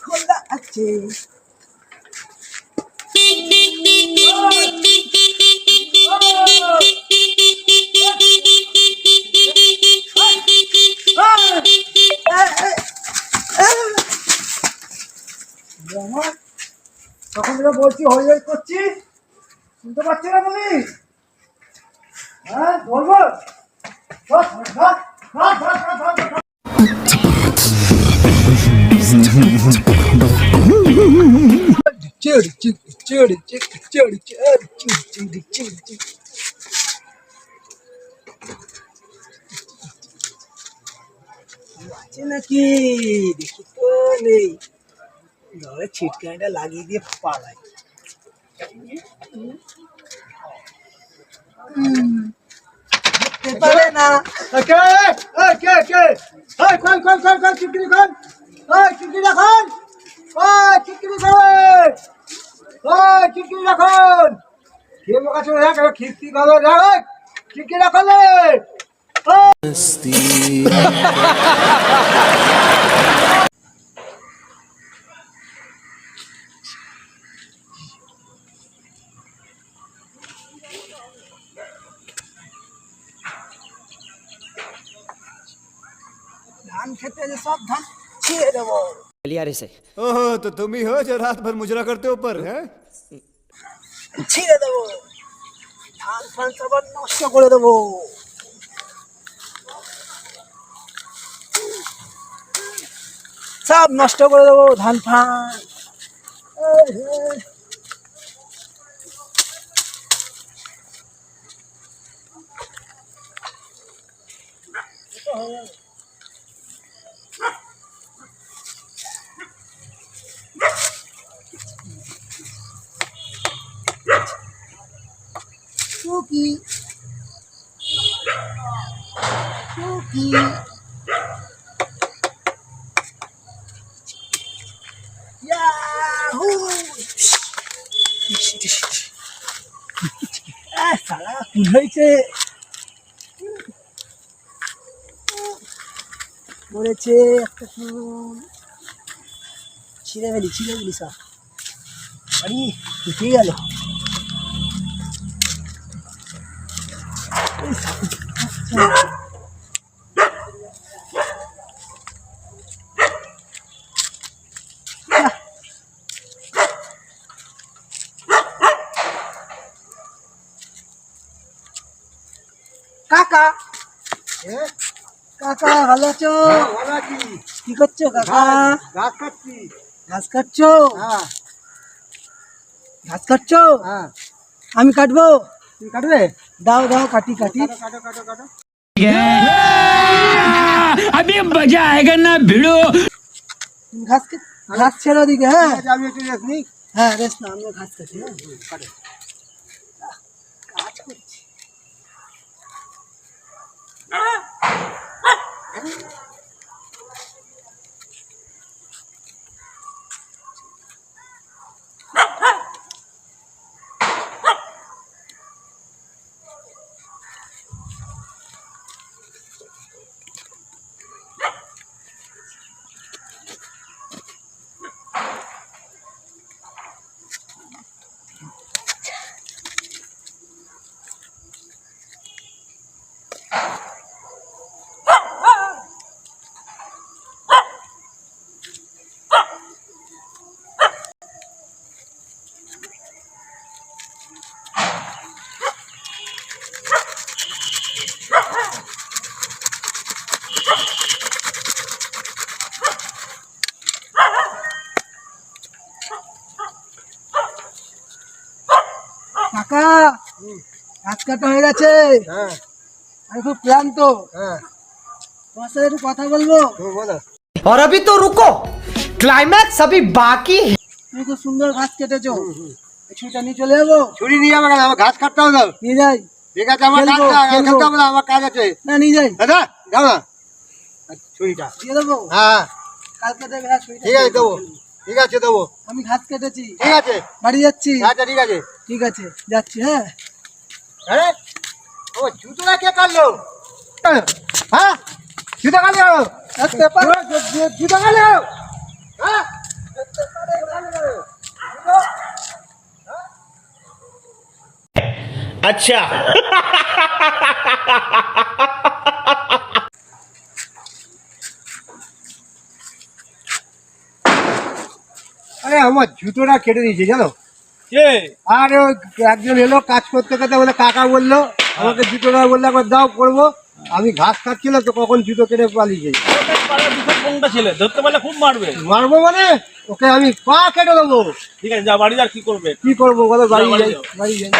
খোলা আছে তখন থেকে বলছি হই হই করছি, শুনতে পাচ্ছি না তুমি? হ্যাঁ বলবো আছে নাকি দেখি তো নেই, ধরে ছিটকানিটা লাগিয়ে দিয়ে পালাই। পারে না কে কে কে কোন কোন কোন কোন চিকনি কোন চিকনি রাখুন চিকনি কোন চিকনি রাখুন কে মোকা চলে রাখ খিস্তি ভালো রাখ চিকনি রাখলে धान खेते जो सब धान छिए देबो लियारे से। ओहो तो तुम ही हो जो रात भर मुजरा करते हो ऊपर हैं? छिए देबो धान फान सब नष्ट करे देबो। सब नष्ट करे देबो धान फान। Cookie. Cookie. Yahoo! साला कुलैছে মরেছে একটা ফুল ছিঁড়ে ফেলি সব আরে উঠে গেল কাকা কাকা ভালো আছো? ভালো আছি। কি করছো কাকা? ঘাস কাটছি। ঘাস কাটছো? হ্যাঁ ঘাস কাটছো? হ্যাঁ আমি কাটবো? তুমি কাটবে? দাও দাও কাটি কাটি। কাটো কাটো কাটো अभी मजा आएगा ना भिड़ो। ঘাস ঘাস ছেড়ে দিকে। হ্যাঁ আমি একটু রেস্ট নিই। হ্যাঁ রেস্ট না, আমিও ঘাস কাটি। হ্যাঁ কাটো। কাজ করছি। কাকা ঘাস কাটা হয়ে গেছে। হ্যাঁ আমি খুব ক্লান্ত। হ্যাঁ তোমার সাথে একটু কথা বলবো? তুমি বলো। और अभी तो रुको, क्लाइमैक्स अभी बाकी है। তুমি খুব সুন্দর ঘাস কেটেছো, ছুরিটা নিয়ে চলে যাবো? ছুরি নিয়ে যাবে কেন? আমার ঘাস কাটতে হবে তো। নিয়ে যাই। ঠিক আছে আমার কাজ খেলবো। খেলতে হবে না, আমার কাজ আছে। না নিয়ে যাই। দাদা দাও না ছুরিটা। দিয়ে দেবো? হ্যাঁ কালকে দেবে। হ্যাঁ ছুরিটা ঠিক আছে দেবো। ঠিক আছে দেবো। আমি ঘাস কেটেছি, ঠিক আছে বাড়ি যাচ্ছি। আচ্ছা ঠিক আছে। ঠিক আছে যাচ্ছি হ্যাঁ আরে ও জুতোটা কে কাটলো হ্যাঁ জুতো কাটলো পেপার জুতো কাটলো হ্যাঁ अच्छा আরে আমার জুতোটা কেটে দিয়েছে জানো কে আর ওই একজন এলো কাজ করতে করতে বলে কাকা বললো আমাকে জুতোটা বললে একবার দাও করবো আমি ঘাস খাচ্ছিল তো কখন জুতো কেটে পালিয়েছে পাড়ার দুটো কোনটা ছেলে ধরতে পারলে খুব মারবে মারবো মানে ওকে আমি পা কেটে দেবো ঠিক আছে যা বাড়ি যা কি করবে কি করবো বলো বাড়ি বাড়ি যাই যাও। বাড়ি যাই